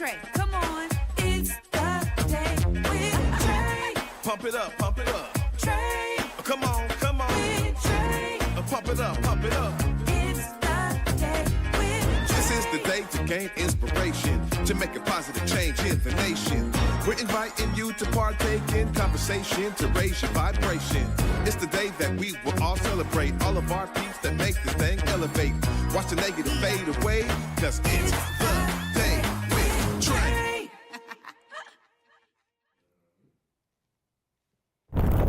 Trae. Come on, it's the day with Trae. Pump it up, pump it up. Trae. Come on, come on. With Trae. Pump it up, pump it up. It's the day with Trae. This is the day to gain inspiration, to make a positive change in the nation. We're inviting you to partake in conversation, to raise your vibration. It's the day that we will all celebrate all of our peeps that make this thing elevate. Watch the negative fade away, cause it's the day with Trae.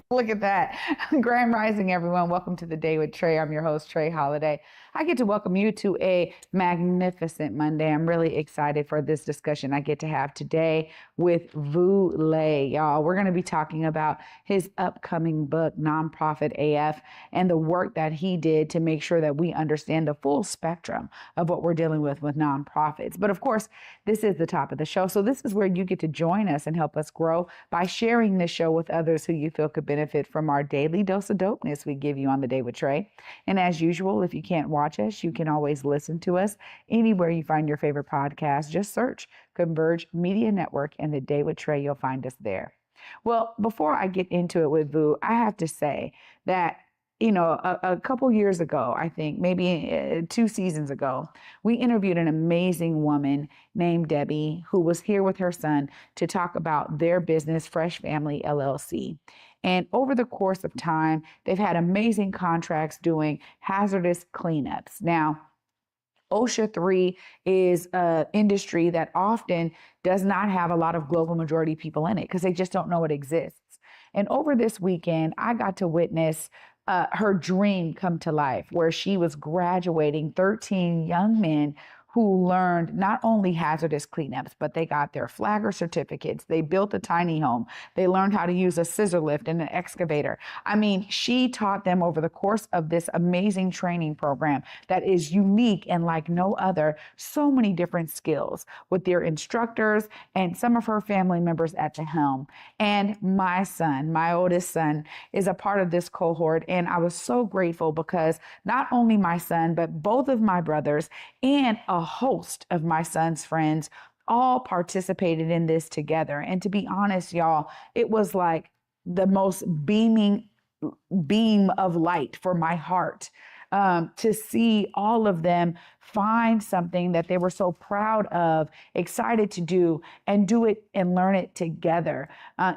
Look at that. Grand Rising, everyone. Welcome to the Day with Trae. I'm your host, Trae Holiday. I get to welcome you to a magnificent Monday. I'm really excited for this discussion I get to have today with Vu Le. Y'all, we're going to be talking about his upcoming book, Nonprofit AF, and the work that he did to make sure that we understand the full spectrum of what we're dealing with nonprofits. But of course, this is the top of the show. So this is where you get to join us and help us grow by sharing this show with others who you feel could benefit from our daily dose of dopeness we give you on the Day with Trae. And as usual, if you can't watch us, you can always listen to us anywhere you find your favorite podcast. Just search Converge Media Network and the Day with Trae. You'll find us there. Well, before I get into it with Vu, I have to say that a couple years ago, I think maybe 2 seasons ago, we interviewed an amazing woman named Debbie who was here with her son to talk about their business, Fresh Family LLC. And over the course of time, they've had amazing contracts doing hazardous cleanups. Now, OSHA 3 is an industry that often does not have a lot of global majority people in it because they just don't know it exists. And over this weekend, I got to witness her dream come to life, where she was graduating 13 young men who learned not only hazardous cleanups, but they got their flagger certificates. They built a tiny home. They learned how to use a scissor lift and an excavator. I mean, she taught them over the course of this amazing training program that is unique and like no other, so many different skills with their instructors and some of her family members at the helm. And my son, my oldest son, is a part of this cohort. And I was so grateful because not only my son, but both of my brothers and a host of my son's friends all participated in this together. And to be honest, y'all, it was like the most beaming beam of light for my heart to see all of them find something that they were so proud of, excited to do, and do it and learn it together.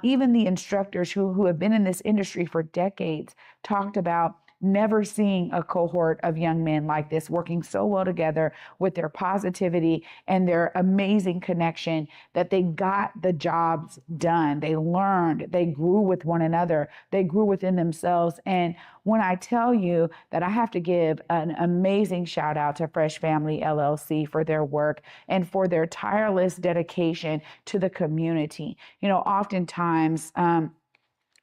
Even the instructors who have been in this industry for decades talked about never seeing a cohort of young men like this working so well together with their positivity and their amazing connection that they got the jobs done. They learned, they grew with one another, they grew within themselves. And when I tell you that I have to give an amazing shout out to Fresh Family LLC for their work and for their tireless dedication to the community. Oftentimes,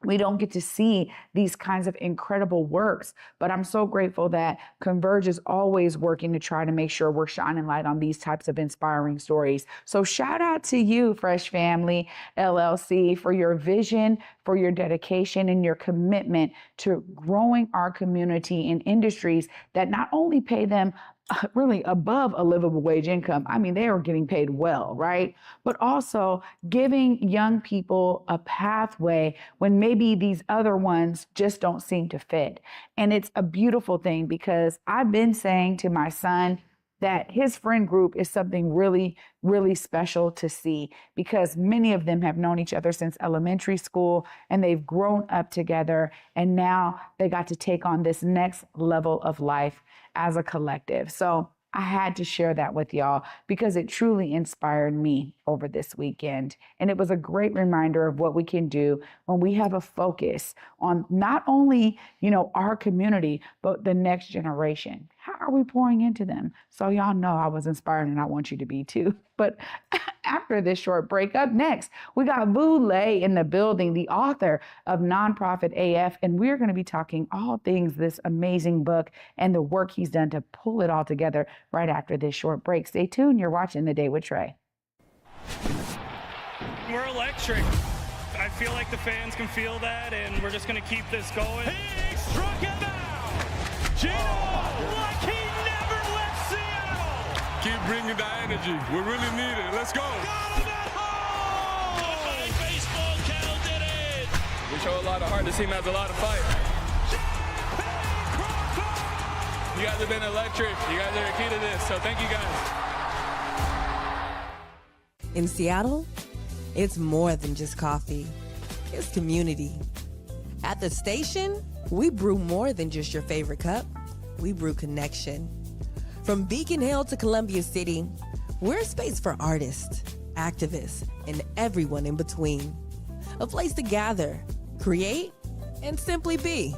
we don't get to see these kinds of incredible works, but I'm so grateful that Converge is always working to try to make sure we're shining light on these types of inspiring stories. So shout out to you, Fresh Family LLC, for your vision, for your dedication, and your commitment to growing our community in industries that not only pay them really above a livable wage income. I mean, they are getting paid well, right? But also giving young people a pathway when maybe these other ones just don't seem to fit. And it's a beautiful thing because I've been saying to my son that his friend group is something really, really special to see because many of them have known each other since elementary school and they've grown up together. And now they got to take on this next level of life as a collective. So I had to share that with y'all because it truly inspired me over this weekend. And it was a great reminder of what we can do when we have a focus on not only, our community, but the next generation. How are we pouring into them? So y'all know I was inspired and I want you to be too. But after this short break, up next, we got Vu Le in the building, the author of Nonprofit AF, and we're going to be talking all things this amazing book and the work he's done to pull it all together right after this short break. Stay tuned. You're watching The Day with Trae. We're electric. I feel like the fans can feel that, and we're just going to keep this going. He struck him out! Gino, like he never left Seattle! Keep bringing the energy. We really need it. Let's go. Baseball Cal did it. We show a lot of heart. This team has a lot of fight. You guys have been electric. You guys are the key to this, so thank you guys. In Seattle, it's more than just coffee. It's community. At the station, we brew more than just your favorite cup. We brew connection. From Beacon Hill to Columbia City, we're a space for artists, activists, and everyone in between. A place to gather, create, and simply be.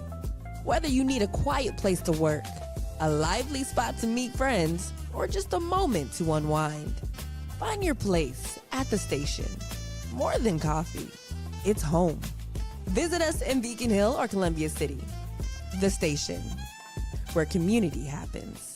Whether you need a quiet place to work, a lively spot to meet friends, or just a moment to unwind, find your place at the station. More than coffee, it's home. Visit us in Beacon Hill or Columbia City. The Station, where community happens.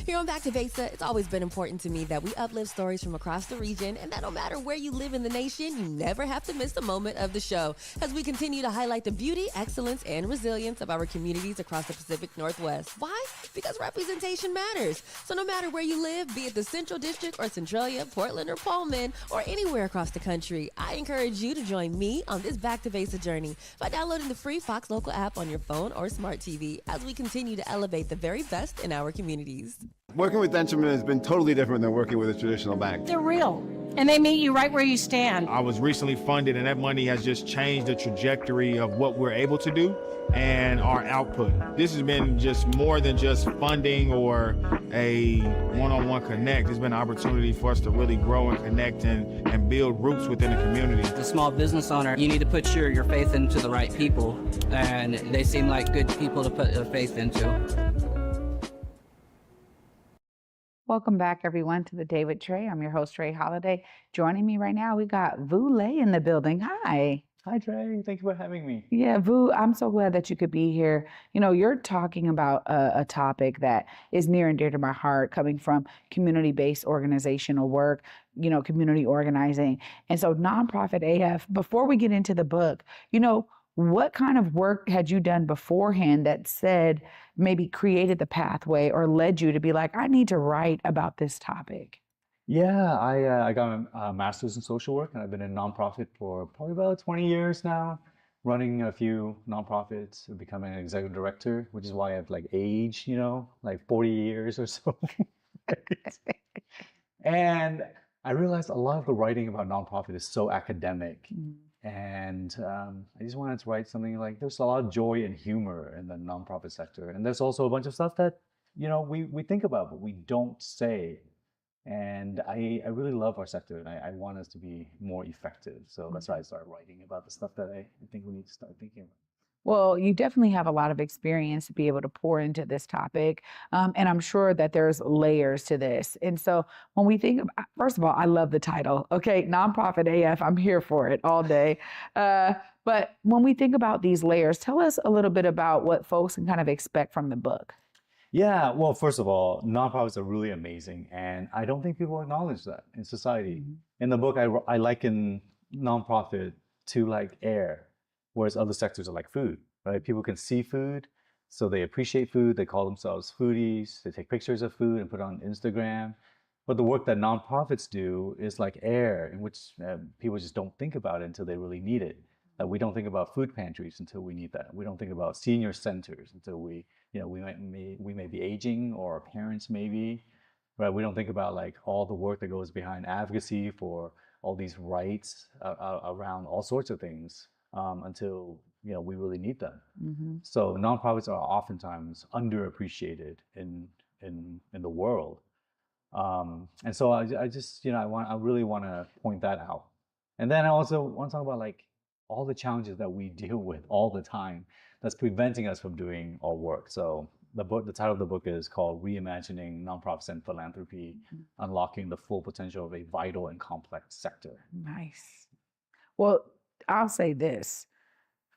Here on Back to Vesa, it's always been important to me that we uplift stories from across the region, and that no matter where you live in the nation, you never have to miss a moment of the show as we continue to highlight the beauty, excellence, and resilience of our communities across the Pacific Northwest. Why? Because representation matters. So no matter where you live, be it the Central District or Centralia, Portland or Pullman, or anywhere across the country, I encourage you to join me on this Back to Vesa journey by downloading the free Fox Local app on your phone or smart TV as we continue to elevate the very best in our communities. Working with Dentroman has been totally different than working with a traditional bank. They're real, and they meet you right where you stand. I was recently funded, and that money has just changed the trajectory of what we're able to do and our output. This has been just more than just funding or a one-on-one connect. It's been an opportunity for us to really grow and connect and build roots within the community. As a small business owner, you need to put your faith into the right people, and they seem like good people to put their faith into. Welcome back, everyone, to the Day with Trae. I'm your host, Trae Holiday. Joining me right now, we got Vu Lei in the building. Hi. Hi, Trae. Thank you for having me. Yeah, Vu, I'm so glad that you could be here. You know, you're talking about a topic that is near and dear to my heart, coming from community-based organizational work, you know, community organizing. And so nonprofit AF, before we get into the book, you know, what kind of work had you done beforehand that said, maybe created the pathway or led you to be like, I need to write about this topic? Yeah, I got a master's in social work, and I've been in nonprofit for probably about 20 years now, running a few nonprofits, becoming an executive director, which is why I've like aged, you know, like 40 years or so. And I realized a lot of the writing about nonprofit is so academic. And I just wanted to write something like, there's a lot of joy and humor in the nonprofit sector. And there's also a bunch of stuff that, you know, we think about, but we don't say. And I really love our sector, and I want us to be more effective. So that's why I started writing about the stuff that I think we need to start thinking about. Well, you definitely have a lot of experience to be able to pour into this topic. And I'm sure that there's layers to this. And so when we think about, first of all, I love the title. Okay, Nonprofit AF, I'm here for it all day. But when we think about these layers, tell us a little bit about what folks can kind of expect from the book. Yeah, well, first of all, nonprofits are really amazing. And I don't think people acknowledge that in society. In the book, I liken nonprofit to like air, whereas other sectors are like food, right? People can see food, so they appreciate food. They call themselves foodies. They take pictures of food and put it on Instagram. But the work that nonprofits do is like air, in which people just don't think about it until they really need it. We don't think about food pantries until we need that. We don't think about senior centers until we may be aging, or our parents maybe, right? We don't think about like all the work that goes behind advocacy for all these rights around all sorts of things until we really need them. So nonprofits are oftentimes underappreciated in the world, and so I just I really want to point that out. And then I also want to talk about like all the challenges that we deal with all the time that's preventing us from doing our work. So the title of the book is called Reimagining Nonprofits and Philanthropy, Unlocking the Full Potential of a Vital and Complex Sector. Nice. Well, I'll say this.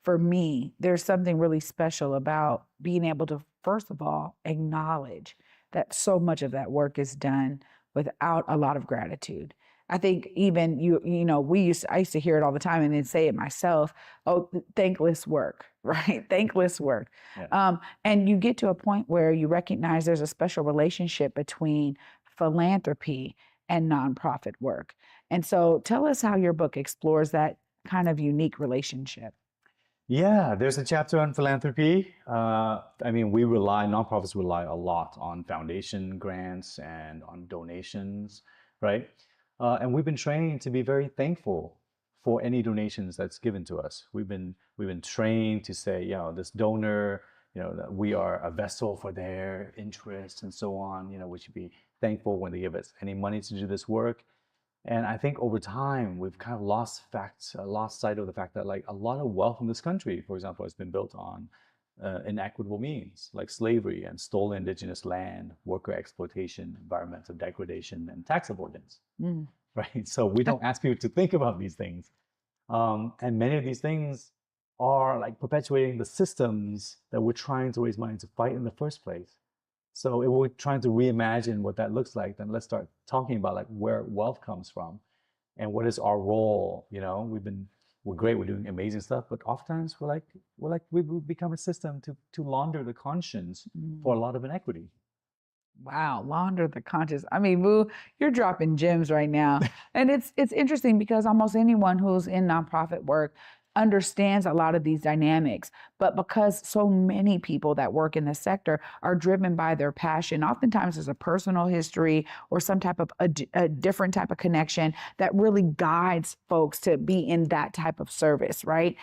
For me, there's something really special about being able to, first of all, acknowledge that so much of that work is done without a lot of gratitude. I think even I used to hear it all the time and then say it myself. Oh, thankless work, right? Thankless work. Yeah. And you get to a point where you recognize there's a special relationship between philanthropy and nonprofit work. And so tell us how your book explores that kind of unique relationship. Yeah, there's a chapter on philanthropy. I mean, nonprofits rely a lot on foundation grants and on donations, right? And we've been trained to be very thankful for any donations that's given to us. We've been trained to say, this donor, that we are a vessel for their interest and so on. We should be thankful when they give us any money to do this work. And I think over time, we've kind of lost sight of the fact that like a lot of wealth in this country, for example, has been built on inequitable means like slavery and stolen indigenous land, worker exploitation, environmental degradation, and tax avoidance, right? So we don't ask people to think about these things. And many of these things are like perpetuating the systems that we're trying to raise money to fight in the first place. So if we're trying to reimagine what that looks like, then let's start talking about like where wealth comes from and what is our role. We're great, we're doing amazing stuff, but oftentimes we've become a system to launder the conscience for a lot of inequity. Wow, launder the conscience. I mean, Boo, you're dropping gems right now. And it's interesting because almost anyone who's in nonprofit work understands a lot of these dynamics, but because so many people that work in this sector are driven by their passion, oftentimes there's a personal history or some type of a different type of connection that really guides folks to be in that type of service, right?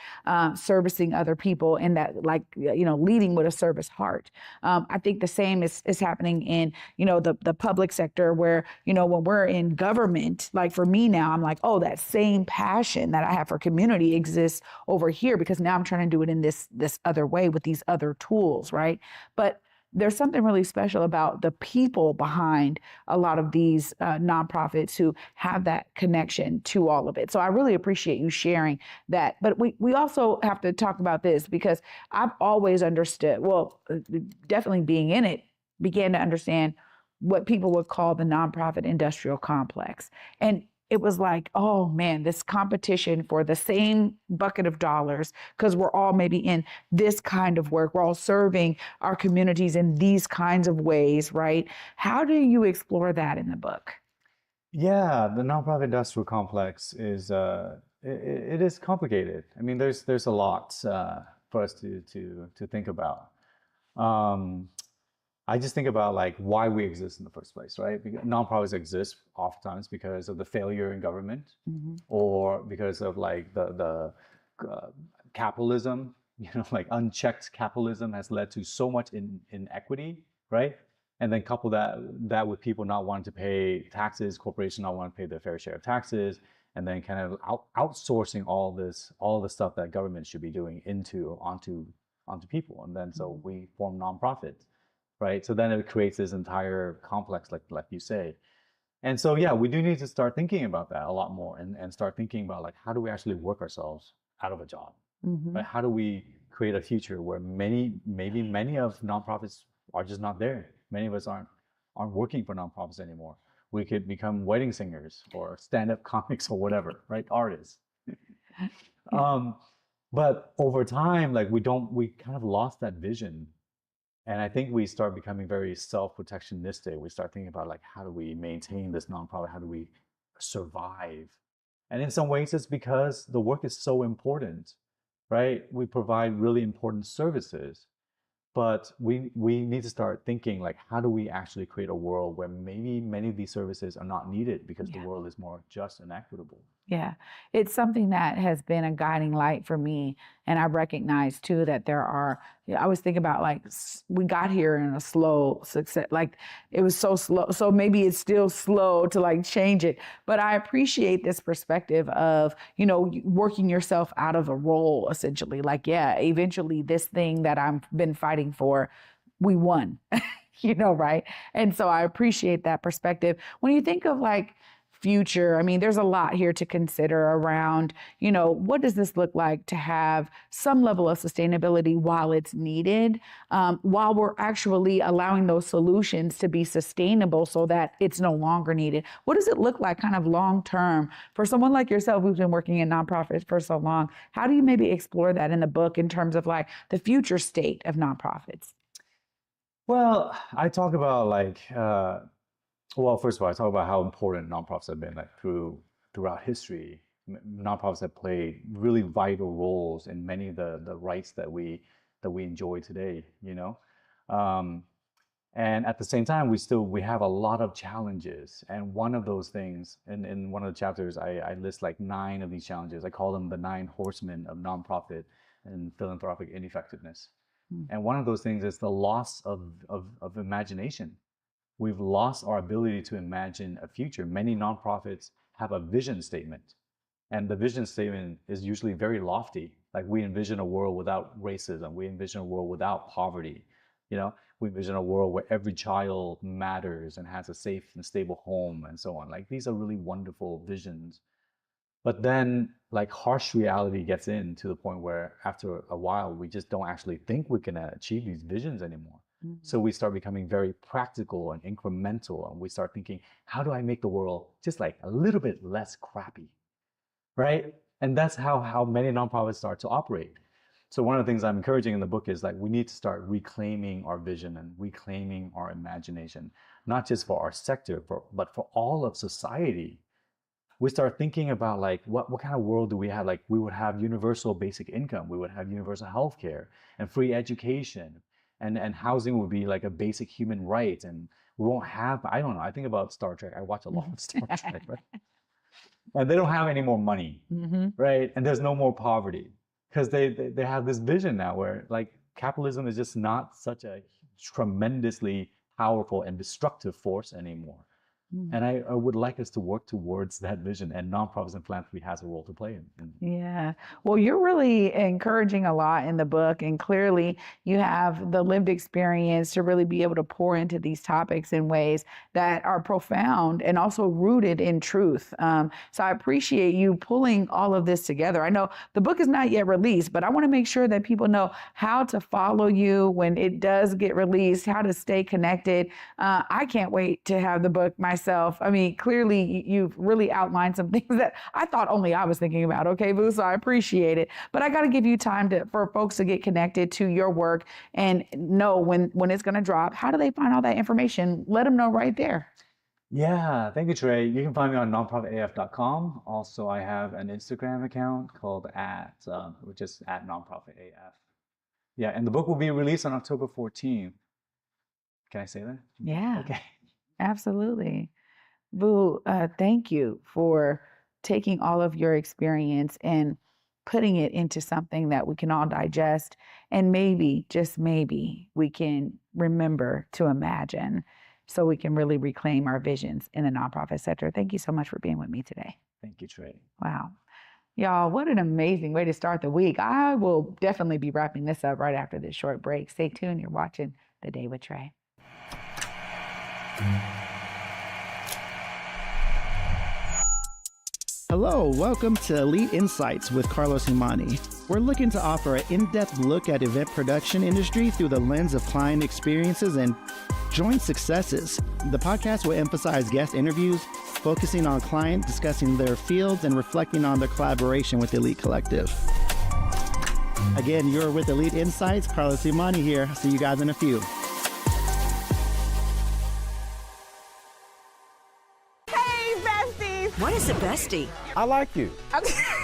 Servicing other people in that, leading with a service heart. I think the same is happening in, the public sector where, when we're in government, like for me now, I'm like, oh, that same passion that I have for community exists over here because now I'm trying to do it in this other way with these other tools, right? But there's something really special about the people behind a lot of these nonprofits who have that connection to all of it. So I really appreciate you sharing that. But we also have to talk about this because I've always understood, definitely being in it, began to understand what people would call the nonprofit industrial complex. And it was like, oh man, this competition for the same bucket of dollars, because we're all maybe in this kind of work. We're all serving our communities in these kinds of ways, right? How do you explore that in the book? Yeah, the nonprofit industrial complex is it is complicated. I mean, there's a lot for us to think about. I just think about like why we exist in the first place, right? Because nonprofits exist oftentimes because of the failure in government, or because of like the capitalism. Like unchecked capitalism has led to so much inequity, right? And then couple that with people not wanting to pay taxes, corporations not wanting to pay their fair share of taxes, and then kind of outsourcing all the stuff that government should be doing onto people, and then so we form nonprofits. Right, so then it creates this entire complex, like you say, and so yeah, we do need to start thinking about that a lot more, and start thinking about like how do we actually work ourselves out of a job, right? How do we create a future where many of nonprofits are just not there? Many of us aren't working for nonprofits anymore. We could become wedding singers or stand-up comics or whatever, right? Artists. But over time, like we kind of lost that vision. And I think we start becoming very self-protectionistic. We start thinking about like, how do we maintain this nonprofit? How do we survive? And in some ways, it's because the work is so important, right? We provide really important services, but we need to start thinking like, how do we actually create a world where maybe many of these services are not needed because the world is more just and equitable? Yeah, it's something that has been a guiding light for me. And I recognize too that there are, I always think about like, we got here in a slow success, like it was so slow. So maybe it's still slow to like change it. But I appreciate this perspective of, working yourself out of a role essentially. Like, yeah, eventually this thing that I've been fighting for, we won, right? And so I appreciate that perspective. When you think of like, future, I mean, there's a lot here to consider around, what does this look like to have some level of sustainability while it's needed, while we're actually allowing those solutions to be sustainable so that it's no longer needed? What does it look like kind of long term for someone like yourself who's been working in nonprofits for so long? How do you maybe explore that in the book in terms of like the future state of nonprofits? Well, I talk about like Well, first of all, I talk about how important nonprofits have been throughout history. Nonprofits have played really vital roles in many of the rights that we enjoy today, you know. Um, and at the same time, we have a lot of challenges. And one of those things, in one of the chapters, I list like 9 of these challenges. I call them the 9 horsemen of nonprofit and philanthropic ineffectiveness. And one of those things is the loss of imagination. We've lost our ability to imagine a future. Many nonprofits have a vision statement, and the vision statement is usually very lofty. Like, we envision a world without racism. We envision a world without poverty. You know, we envision a world where every child matters and has a safe and stable home and so on. Like, these are really wonderful visions. But then, like, harsh reality gets in to the point where after a while, we just don't actually think we can achieve these visions anymore. So we start becoming very practical and incremental, and we start thinking, how do I make the world just like a little bit less crappy, right? And that's how many nonprofits start to operate. So one of the things I'm encouraging in the book is, like, we need to start reclaiming our vision and reclaiming our imagination, not just for our sector, but for all of society. We start thinking about, like, what kind of world do we have? Like, we would have universal basic income, we would have universal health care and free education, and housing would be like a basic human right. And we won't have, I don't know, I think about Star Trek. I watch a lot of Star Trek, right? And they don't have any more money, right? And there's no more poverty, because they have this vision now where, like, capitalism is just not such a tremendously powerful and destructive force anymore. And I would like us to work towards that vision, and nonprofits and philanthropy has a role to play in. Yeah. Well, you're really encouraging a lot in the book, and clearly you have the lived experience to really be able to pour into these topics in ways that are profound and also rooted in truth. So I appreciate you pulling all of this together. I know the book is not yet released, but I want to make sure that people know how to follow you when it does get released, how to stay connected. I can't wait to have the book myself. I mean, clearly you've really outlined some things that I thought only I was thinking about. Okay, Boo, so I appreciate it. But I got to give you time for folks to get connected to your work and know when it's going to drop. How do they find all that information? Let them know right there. Yeah, thank you, Trae. You can find me on nonprofitaf.com. Also, I have an Instagram account called which is @nonprofitaf. Yeah, and the book will be released on October 14th. Can I say that? Yeah. Okay. Absolutely. Boo, thank you for taking all of your experience and putting it into something that we can all digest, and maybe, just maybe, we can remember to imagine, so we can really reclaim our visions in the nonprofit sector. Thank you so much for being with me today. Thank you, Trae. Wow. Y'all, what an amazing way to start the week. I will definitely be wrapping this up right after this short break. Stay tuned. You're watching The Day with Trae. Hello, welcome to Elite Insights with Carlos Humani. We're looking to offer an in-depth look at event production industry through the lens of client experiences and joint successes. The podcast will emphasize guest interviews, focusing on client, discussing their fields, and reflecting on their collaboration with Elite Collective. Again, you're with Elite Insights. Carlos Humani here. See you guys in a few. What is a bestie? I like you.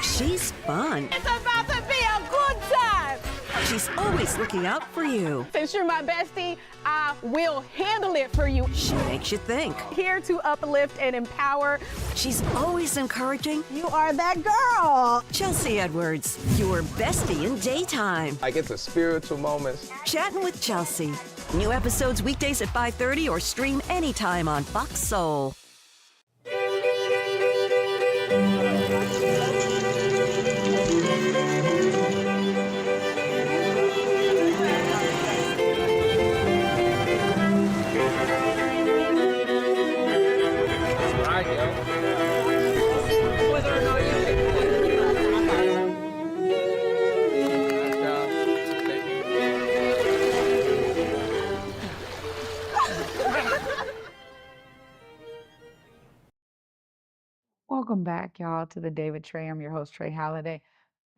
She's fun. It's about to be a good time. She's always looking out for you. Since you're my bestie, I will handle it for you. She makes you think. Here to uplift and empower. She's always encouraging. You are that girl. Chelsea Edwards, your bestie in daytime. Like, it's a spiritual moments. Chatting with Chelsea. New episodes weekdays at 5:30 or stream anytime on Fox Soul. Welcome back, y'all, to The Day with Trae. I'm your host, Trae Halliday.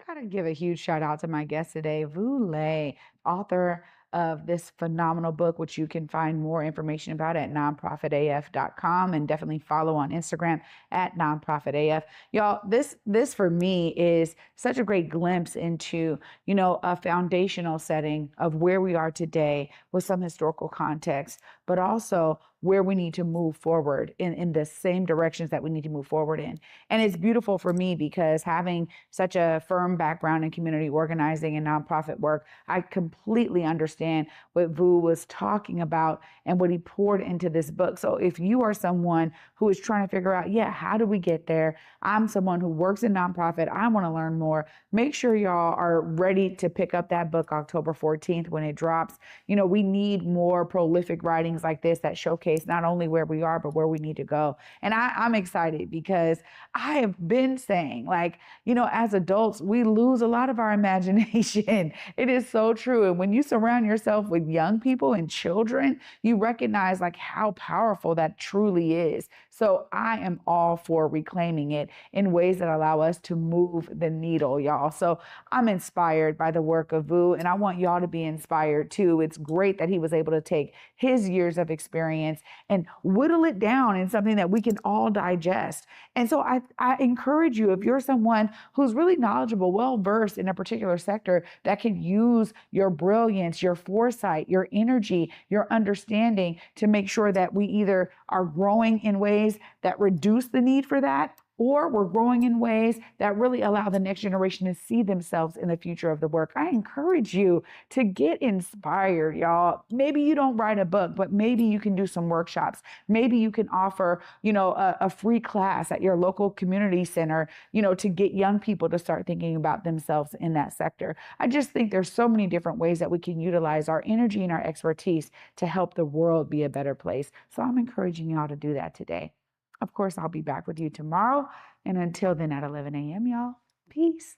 Gotta give a huge shout out to my guest today, Vu Le, author of this phenomenal book, which you can find more information about at nonprofitaf.com, and definitely follow on Instagram at nonprofitaf. Y'all, this for me is such a great glimpse into, a foundational setting of where we are today with some historical context, but also where we need to move forward in the same directions that we need to move forward in. And it's beautiful for me because having such a firm background in community organizing and nonprofit work, I completely understand what Vu was talking about and what he poured into this book. So if you are someone who is trying to figure out, how do we get there? I'm someone who works in nonprofit. I want to learn more. Make sure y'all are ready to pick up that book October 14th when it drops. We need more prolific writings like this that showcase not only where we are, but where we need to go. And I'm excited because I have been saying, as adults, we lose a lot of our imagination. It is so true. And when you surround yourself with young people and children, you recognize how powerful that truly is. So I am all for reclaiming it in ways that allow us to move the needle, y'all. So I'm inspired by the work of Vu, and I want y'all to be inspired too. It's great that he was able to take his years of experience and whittle it down in something that we can all digest. And so I encourage you, if you're someone who's really knowledgeable, well-versed in a particular sector that can use your brilliance, your foresight, your energy, your understanding to make sure that we either are growing in ways that reduce the need for that, or we're growing in ways that really allow the next generation to see themselves in the future of the work. I encourage you to get inspired, y'all. Maybe you don't write a book, but maybe you can do some workshops. Maybe you can offer, a free class at your local community center, to get young people to start thinking about themselves in that sector. I just think there's so many different ways that we can utilize our energy and our expertise to help the world be a better place. So I'm encouraging y'all to do that today. Of course, I'll be back with you tomorrow. And until then, at 11 a.m., y'all, peace.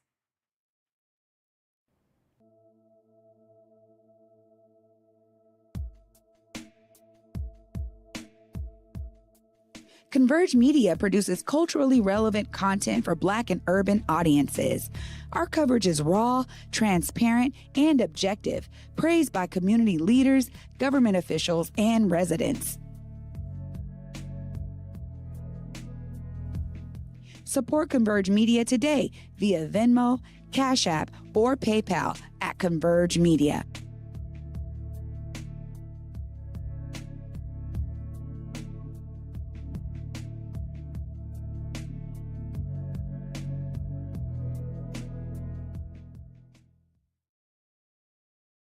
Converge Media produces culturally relevant content for Black and urban audiences. Our coverage is raw, transparent, and objective, praised by community leaders, government officials, and residents. Support Converge Media today via Venmo, Cash App, or PayPal at Converge Media.